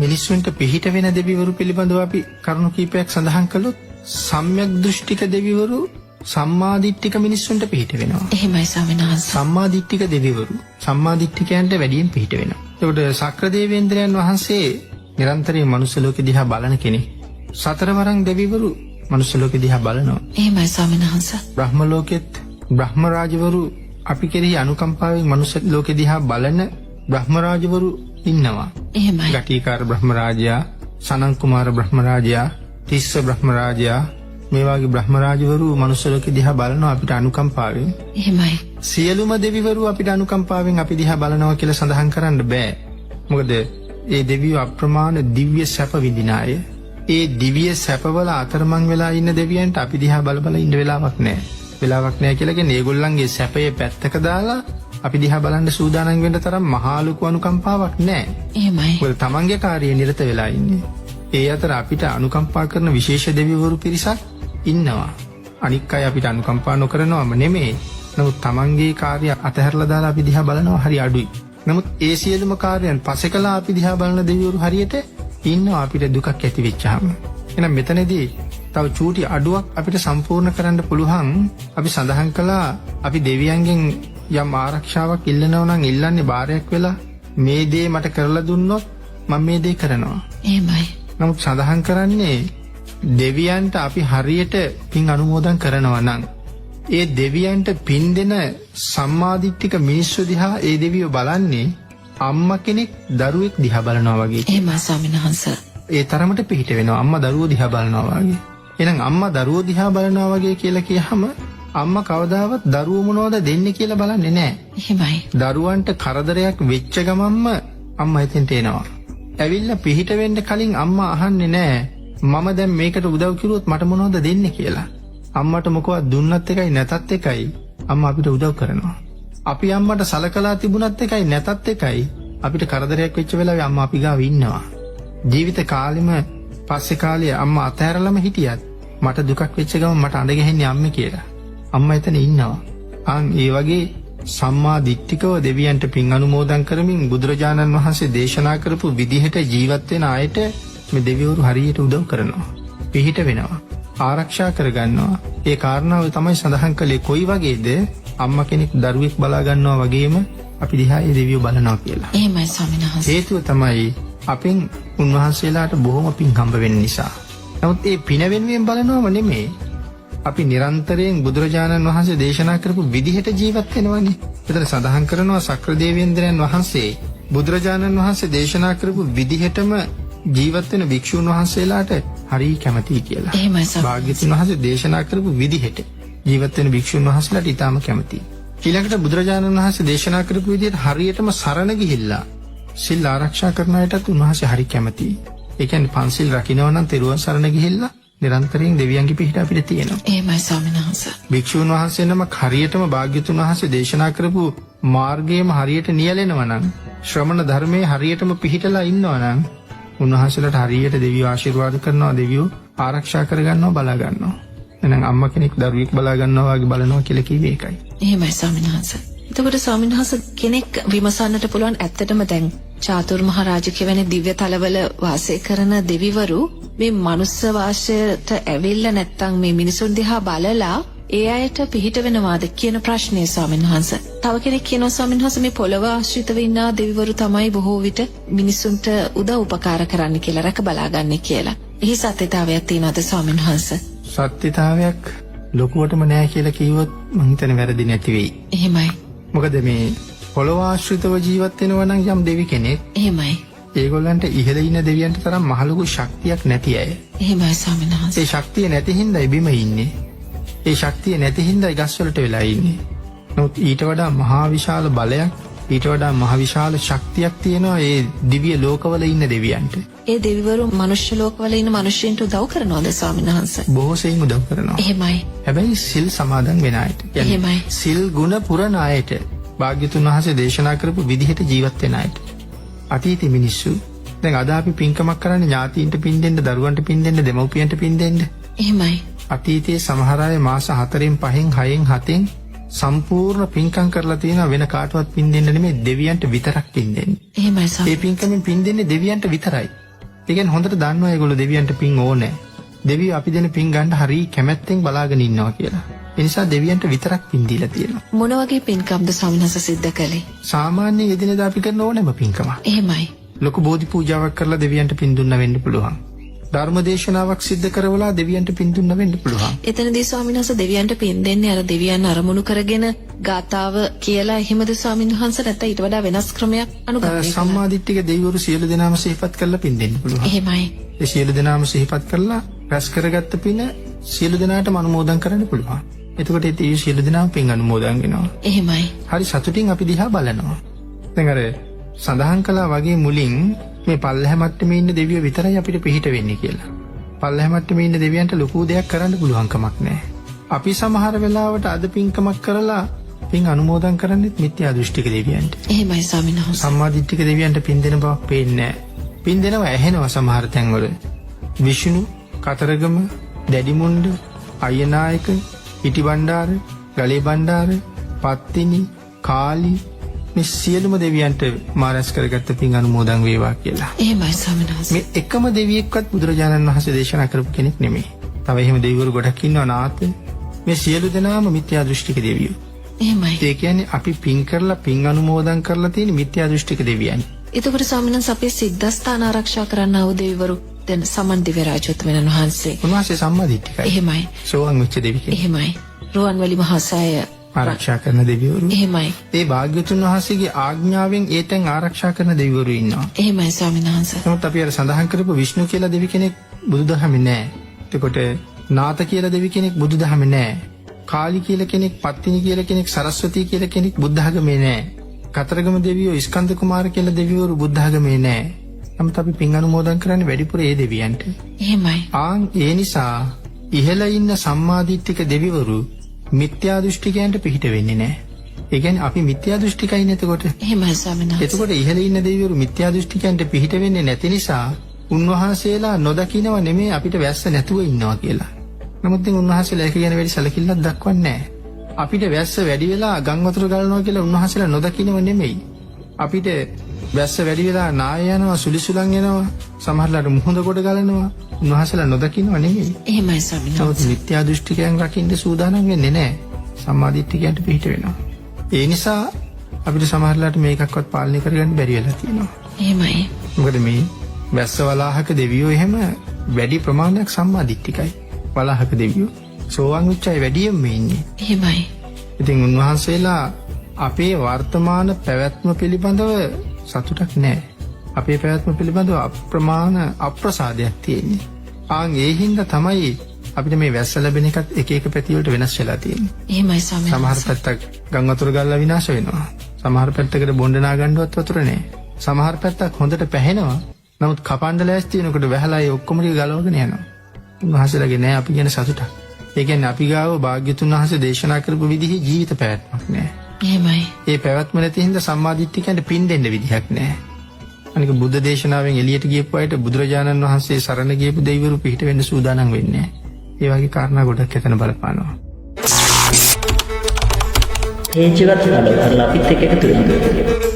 මිනිස්සුන්ට පිහිට වෙන දෙවිවරු පිළිබඳව අපි කරුණු කීපයක් සඳහන් කළොත් සම්‍යක් දෘෂ්ටික දෙවිවරු සම්මාදිට්ඨික මිනිස්සුන්ට පිහිට වෙනවා. එහෙමයි ස්වාමීන් වහන්සේ. සම්මාදිට්ඨික දෙවිවරු සම්මාදිට්ඨිකයන්ට වැඩියෙන් පිහිට වෙනවා. එතකොට ශක්‍ර දේවේන්ද්‍රයන් වහන්සේ නිරන්තරයෙන් මනුස්ස ලෝකෙ දිහා බලන කෙනෙක්. සතරවරන් දෙවිවරු මනුස්ස ලෝකෙ දිහා බලනවා. එහෙමයි ස්වාමීන් වහන්සේ. බ්‍රහ්ම ලෝකෙත් බ්‍රහ්ම රාජවරු අපි කෙරෙහි අනුකම්පාවෙන් මනුස්ස ලෝකෙ දිහා බලන බ්‍රහ්ම රාජවරු ඉන්නවා. එහෙමයි. ගටිකාර බ්‍රහ්ම රාජයා, සනන් කුමාර බ්‍රහ්ම රාජයා, තිස්ස බ්‍රහ්ම රාජයා මේ වගේ බ්‍රහ්ම රාජවරු මනුස්ස ලෝකෙ දිහා බලනවා අපිට අනුකම්පාවෙන්. එහෙමයි. සියලුම දෙවිවරු අපිට අනුකම්පාවෙන් අපි දිහා බලනවා කියලා සඳහන් කරන්න බෑ. මොකද ඒ දෙවියෝ අප්‍රමාණ දිව්‍ය සැප විඳින අය. ඒ දිව්‍ය සැපවල අතරමං වෙලා ඉන්න දෙවියන්ට අපි දිහා බල බල ඉන්න වෙලාවක් නෑ. වෙලාවක් නෑ කියලා කියන්නේ ඒගොල්ලන්ගේ සැපයේ පැත්තක දාලා අපි දිහා බලන්න සූදානම් වෙන්න තරම් මහා ලොකු අනුකම්පාවක් නෑ. එහෙමයි. මොකද තමන්ගේ කාර්යය නිරත වෙලා ඉන්නේ. ඒ අතර අපිට අනුකම්පා කරන විශේෂ දෙවිවරු පිරිසක් ඉන්නවා. අනික් අය අපිට අනුකම්පා නොකරනවම නෙමෙයි. නමුත් තමන්ගේ කාර්ය අතහැරලා දාලා අපි දිහා බලනවා හරි අඩුයි. නමුත් ඒ සියලුම කාර්යයන් පසෙකලා අපි දිහා බලන දෙවිවරු හරියට ඉන්නවා අපිට දුකක් ඇති වෙච්චාම. එහෙනම් මෙතනදී තව චූටි අඩුවක් අපිට සම්පූර්ණ කරන්න පුළුවන්. අපි සඳහන් කළා අපි දෙවියන්ගෙන් යම් ආරක්ෂාවක් ඉල්ලනවා නම් ඉල්ලන්නේ බාරයක් වෙලා මේ දේ මට කරලා දුන්නොත් මම මේ දේ කරනවා. එහෙමයි. නමුත් සඳහන් කරන්නේ දෙවියන්ට අපි හරියට පින් අනුමෝදන් කරනවා නම් ඒ දෙවියන්ට පින් දෙන සම්මාදිට්ඨික මිනිස්සු දිහා ඒ දෙවියෝ බලන්නේ අම්මා කෙනෙක් දරුවෙක් දිහා බලනවා වගේ. එහෙමයි ස්වාමීන් වහන්සේ. ඒ තරමට පිහිට වෙනවා අම්මා දරුවෝ දිහා බලනවා වගේ. එහෙනම් අම්මා දරුවෝ දිහා බලනවා වගේ කියලා කියහම අම්මා කවදාවත් දරුවෝ මොනවද දෙන්නේ කියලා බලන්නේ නැහැ. එහෙමයි. දරුවන්ට කරදරයක් වෙච්ච ගමන්ම අම්මා එතෙන්ට එනවා. ඇවිල්ලා පිහිට වෙන්න කලින් අම්මා අහන්නේ නැහැ මම දැන් මේකට උදව් කරුවොත් මට මොනවද දෙන්නේ කියලා. අම්මට මොකවත් දුන්නත් එකයි නැතත් එකයි අම්මා අපිට උදව් කරනවා. අපි අම්මට සලකලා තිබුණත් එකයි නැතත් එකයි අපිට කරදරයක් වෙච්ච වෙලාවේ අම්මා අපි ගාව ඉන්නවා. ජීවිත කාලෙම පස්සේ කාලේ අම්මා අතහැරලම හිටියත් මට දුකක් වෙච්ච ගමන් මට අඬ ගහන්නේ අම්මේ කියලා. අම්මා එතන ඉන්නවා. ඒ වගේ සම්මා දිට්ඨිකව දෙවියන්ට පින් අනුමෝදන් කරමින් බුදුරජාණන් වහන්සේ දේශනා කරපු විදිහට ජීවත් වෙන අයට මේ දෙවිවරු හරියට උදව් කරනවා. පිහිට වෙනවා. ආරක්ෂා කරගන්නවා. ඒ කාරණාව තමයි සඳහන් කළේ කොයි වගේද අම්මා කෙනෙක් දරුවෙක් බලා ගන්නවා වගේම අපි දිහා ඒ දෙවියෝ බලනවා කියලා. එහෙමයි ස්වාමීන් වහන්සේ. හේතුව තමයි අපෙන් උන්වහන්සේලාට බොහොම පින් හම්බ වෙන්න නිසා. නමුත් ඒ පින වෙනුවෙන් බලනවම නෙමෙයි. අපි නිරන්තරයෙන් බුදුරජාණන් වහන්සේ දේශනා කරපු විදිහට ජීවත් වෙනවනේ. එතන සඳහන් කරනවා ශක්‍ර දේවේන්ද්‍රයන් වහන්සේ බුදුරජාණන් වහන්සේ දේශනා කරපු විදිහටම ජීවත් වෙන භික්ෂුන් වහන්සේලාට හරි කැමතියි කියලා. එහෙමයි ස්වාමීන් භාග්‍යවතුන් වහන්සේ දේශනා කරපු විදිහට ජීවත් වෙන භික්ෂුන් වහන්සේලාට ඊටාම කැමතියි. ඊළඟට බුදුරජාණන් වහන්සේ දේශනා කරපු විදිහට හරියටම සරණ ගිහිල්ලා සිල් ආරක්ෂා කරන අයටත් උන්වහන්සේ හරි කැමතියි. ඒ කියන්නේ පන්සිල් රකින්නවා නම් තෙරුවන් සරණ ගිහිල්ලා නිරන්තරයෙන් දෙවියන්ගේ පිහිට අපිට තියෙනවා. එහෙමයි ස්වාමීන් වහන්සේ. භික්ෂුන් වහන්සේ නමක් හරියටම භාග්‍යවතුන් වහන්සේ දේශනා කරපු මාර්ගයේම හරියට නියැලෙනවා නම් ශ්‍රමණ ධර්මයේ හරියටම පිහිටලා ඉන්නවා නම් උන්වහන්සේලාට හරියට දෙවියෝ ආශිර්වාද කරනවා, දෙවියෝ ආරක්ෂා කරගන්නවා, බලා ගන්නවා. එහෙනම් අම්මා කෙනෙක් දරුවෙක් බලා ගන්නවා වගේ බලනවා කියලා කිව්වේ ඒකයි. එහෙමයි ස්වාමීන් වහන්සේ. එතකොට ස්වාමීන් වහන්සේ කෙනෙක් විමසන්නට පුළුවන් ඇත්තටම දැන් චාතුර් මහරජ කියන දිව්‍ය තලවල වාසය කරන දෙවිවරු මේ මනුස්ස වාසයට ඇවිල්ලා නැත්තම් මේ මිනිසුන් දිහා බලලා ඒ අයට පිහිට වෙනවාද කියන ප්‍රශ්නේ ස්වාමීන් වහන්සේ. තව කෙනෙක් කියනවා ස්වාමීන් වහන්සේ මේ පොළව ආශ්‍රිතව ඉන්න දෙවිවරු තමයි බොහෝ විට මිනිසුන්ට උදව් උපකාර කරන්න කියලා රැක බලාගන්නේ කියලා. එහි සත්‍යතාවයක් තියෙනවද ස්වාමීන් වහන්සේ? සත්‍යතාවයක් ලොකුවටම නැහැ කියලා කිව්වොත් මං හිතන්නේ වැරදි නැති වෙයි. එහෙමයි. මොකද මේ පොළව ආශ්‍රිතව ජීවත් වෙනවා නම් යම් දෙවි කෙනෙක් එහෙමයි. ඒගොල්ලන්ට ඉහළ ඉන්න දෙවියන්ට තරම් මහලුකු ශක්තියක් නැති අය. එහෙමයි ස්වාමීන් වහන්සේ. ඒ ශක්තිය නැති හින්දායි බිම ඉන්නේ. ඒ ශක්තිය නැති හින්දායි ගස් වලට වෙලා ඉන්නේ. නමුත් ඊට වඩා මහා විශාල බලයක්, ඊට වඩා මහා විශාල ශක්තියක් තියෙනවා ඒ දිව්‍ය ලෝකවල ඉන්න දෙවියන්ට. ඒ දෙවිවරු මනුෂ්‍ය ලෝකවල ඉන්න මිනිස්සුන්ට උදව් කරනවද ස්වාමීන් වහන්සේ? බොහෝ සෙයින් උදව් කරනවා. එහෙමයි. හැබැයි සිල් සමාදන් වෙන අයට. එහෙමයි. සිල් ගුණ පුරන අයට භාග්‍යතුන් වහන්සේ දේශනා කරපු විදිහට ජීවත් වෙන අයට. අතීත මිනිස්සු දැන් අද අපි පින්කමක් කරන්නේ ඥාතීන්ට පින් දෙන්න, දරුවන්ට පින් දෙන්න, දෙමව්පියන්ට පින් දෙන්න. එහෙමයි. අතීතයේ සමහර අය මාස 4න් 5න් 6න් 7න් සම්පූර්ණ පින්කම් කරලා තියෙනවා වෙන කාටවත් පින් දෙන්න නෙමෙයි දෙවියන්ට විතරක් පින් දෙන්නේ. එහෙමයි සර්. ඒ පින්කමෙන් පින් දෙන්නේ දෙවියන්ට විතරයි. ඒ කියන්නේ හොඳට දන්නවා ඒගොල්ලෝ දෙවියන්ට පින් ඕනේ. දෙවියෝ අපි දෙන පින් ගන්න හරි කැමැත්තෙන් බලාගෙන ඉන්නවා කියලා. ඒ නිසා දෙවියන්ට විතරක් පින් දීලා තියෙනවා. මොන වගේ පින්කම්ද ස්වාමීන් වහන්සේ සිද්ධ කළේ? සාමාන්‍ය එදිනෙදා අපි කරන ඕනෑම පින්කම. එහෙමයි. ලොකු බෝධි පූජාවක් කරලා දෙවියන්ට පින් දුන්න වෙන්න පුළුවන්. ධර්ම දේශනාවක් සිද්ධ කරවලා දෙවියන්ට පින් දුන්න වෙන්න පුළුවන්. එතනදී ස්වාමීන් වහන්සේ දෙවියන්ට පින් දෙන්නේ අර දෙවියන් අරමුණු කරගෙන ගාතාව කියලා එහෙමද ස්වාමීන් වහන්සේ නැත්නම් ඊට වඩා වෙනස් ක්‍රමයක් අනුගමනය කරලා? සම්මාදිට්ඨික දෙවිවරු සියලු දෙනාම සිහිපත් කරලා පින් දෙන්න පුළුවන්. එහෙමයි. ඒ සියලු දෙනාම සිහිපත් කරලා රැස් කරගත්ත පින සියලු දෙනාටම අනුමෝදන් කරන්න පුළුවන්. එතකොට ඒ සියලු දෙනාම පින් අනුමෝදන් වෙනවා. එහෙමයි. හරි සතුටින් අපි දිහා බලනවා. දැන් අර සඳහන් කළා වගේ මුලින් මේ පල්ලෙහැ මට්ටමේ ඉන්න දෙවියෝ විතරයි අපිට පිහිට වෙන්නේ කියලා. පල්ලෙහැ මට්ටමේ ඉන්න දෙවියන්ට ලොකු දෙයක් කරන්න පුළුවන් කමක් නැහැ. අපි සමහර වෙලාවට අද පින්කමක් කරලා පින් අනුමෝදන් කරන්නේත් මිත්‍යා දෘෂ්ටික දෙවියන්ට. එහෙමයි ස්වාමීන් වහන්සේ. සම්මාදිට්ඨික දෙවියන්ට පින් දෙන බවක් පේන්නේ නැහැ. පින් දෙනවා ඇහෙනවා සමහර තැන්වල. විෂ්ණු, කතරගම, දැඩිමුණ්ඩ, අයනායක, ඉටිබණ්ඩාර, ගලේ බණ්ඩාර, පත්තිනි, කාලි මේ සියලුම දෙවියන්ට මාරස් කරගත්ත පින් අනුමෝදන් වේවා කියලා. එහෙමයි ස්වාමීන් වහන්සේ. මේ එකම දෙවියෙක්වත් බුදුරජාණන් වහන්සේ දේශනා කරපු කෙනෙක් නෙමෙයි. තව එහෙම දෙවිවරු ගොඩක් ඉන්නවා නාත. මේ සියලු දෙනාම මිත්‍යා දෘෂ්ටික දෙවියෝ. එහෙමයි. ඒ කියන්නේ අපි පින් කරලා පින් අනුමෝදන් කරලා තියෙන මිත්‍යා දෘෂ්ටික දෙවියන්. එතකොට ස්වාමීන් වහන්සේ අපේ සිද්ධාස්ථාන ආරක්ෂා කරන්න ආව දෙවිවරු දැන් සමන් දිව්‍ය රාජෝත්තමයන් වහන්සේ. උන්වහන්සේ සම්මාදිට්ඨිකයි. එහෙමයි. සෝවාන් වෙච්ච දෙවි කෙනෙක්. එහෙමයි. රුවන්වැලි මහසෑය ආරක්ෂා කරන දෙවිවරු. එහෙමයි. ඒ භාග්‍යතුන් වහන්සේගේ ආඥාවෙන් ඒ තැන් ආරක්ෂා කරන දෙවිවරු ඉන්නවා. එහෙමයි ස්වාමීන් වහන්සේ. නමුත් අපි අර සඳහන් කරපු විෂ්ණු කියලා දෙවි කෙනෙක් බුදුදහමේ නැහැ. එතකොට නාත කියලා දෙවි කෙනෙක් බුදුදහමේ නැහැ. කාලි කියලා කෙනෙක්, පත්තිනි කියලා කෙනෙක්, සරස්වති කියලා කෙනෙක් බුද්ධ ආගමේ නැහැ. කතරගම දෙවියෝ, ස්කන්ධ කුමාර කියලා දෙවිවරු බුද්ධ ආගමේ නැහැ. නමුත් අපි පින් අනුමෝදන් කරන්නේ වැඩිපුර ඒ දෙවියන්ට. එහෙමයි. ඒ නිසා ඉහළ ඉන්න සම්මාදිට්ඨික දෙවිවරු මිත්‍යා දෘෂ්ටිකයන්ට පිහිට වෙන්නේ නැහැ. ඒ කියන්නේ අපි මිත්‍යා දෘෂ්ටිකයින් එතකොට. එහෙමයි ස්වාමීන් වහන්සේ. එතකොට ඉහළ ඉන්න දෙවිවරු මිත්‍යා දෘෂ්ටිකයන්ට පිහිට වෙන්නේ නැති නිසා උන්වහන්සේලා නොදකින්නව නෙමෙයි අපිට වැස්ස නැතුව ඉන්නවා කියලා. නමුත් ඉතින් උන්වහන්සේලා ඒක ගැන වැඩි සැලකිල්ලක් දක්වන්නේ නැහැ. අපිට වැස්ස වැඩි වෙලා ගම් වතුර ගලනවා කියලා උන්වහන්සේලා නොදකින්නව නෙමෙයි. අපිට වැස්ස වැඩි වෙලා නාය යනවා, සුලිසුලන් යනවා, සමහරලාට මුහුද කොට ගලනවා. උන්වහන්සේලා නොදකින්නව නෙමෙයි. එහෙමයි ස්වාමීන් වහන්සේ. මිත්‍යා දෘෂ්ටිකයන් රකින්න සූදානම් වෙන්නේ නැහැ. සම්මාදිට්ඨිකයන්ට පිහිට වෙනවා. ඒ නිසා අපිට සමහරලාට මේකක්වත් පාලනය කරගන්න බැරි වෙලා තියෙනවා. එහෙමයි. මොකද මේ වැස්ස වලාහක දෙවියෝ එහෙම වැඩි ප්‍රමාණයක් සම්මාදිට්ඨිකයි. වලාහක දෙවියෝ සෝවාන් වෙච්ච අය වැඩියෙන්ම ඉන්නේ. එහෙමයි. ඉතින් උන්වහන්සේලා අපේ වර්තමාන පැවැත්ම පිළිබඳව සතුටක් නැහැ. අපේ පැවැත්ම පිළිබඳව අප්‍රමාණ අප්‍රසාදයක් තියෙන්නේ. ඒ හින්දා තමයි අපිට මේ වැස්ස ලැබෙන එකත් එක එක පැති වලට වෙනස් වෙලා තියෙන්නේ. එහෙමයි ස්වාමීන් සමහර වහන්සේ. පැත්තක් ගම් වතුර ගල්ලා විනාශ වෙනවා. සමහර පැත්තකට බොණ්ඩ නා ගන්නවත් වතුර නැහැ. සමහර පැත්තක් හොඳට පැහෙනවා. නමුත් කපන්න ලෑස්ති වෙනකොට වැහලා ඒ ඔක්කොම ටික ගලවගෙන යනවා. උන්වහන්සේලාගේ නෑ අපි කියන සතුටක්. ඒ කියන්නේ අපි ගාව භාග්‍යතුන් වහන්සේ දේශනා කරපු විදිහේ ජීවිත පැවැත්මක් නෑ. එහෙමයි. ඒ පැවැත්ම නැති හින්දා සම්මාදිට්ඨිකයන්ට පින් දෙන්න විදිහක් නෑ. අනික බුද්ධ දේශනාවෙන් එළියට ගියපු අයට බුදුරජාණන් වහන්සේ සරණ ගියපු දෙවිවරු පිහිට වෙන්න සූදානම් වෙන්නේ නෑ. ඒ වගේ කාරණා ගොඩක් එතන බලපානවා. හේජවත් වල අපිත් එක්ක එකතු වෙනවා.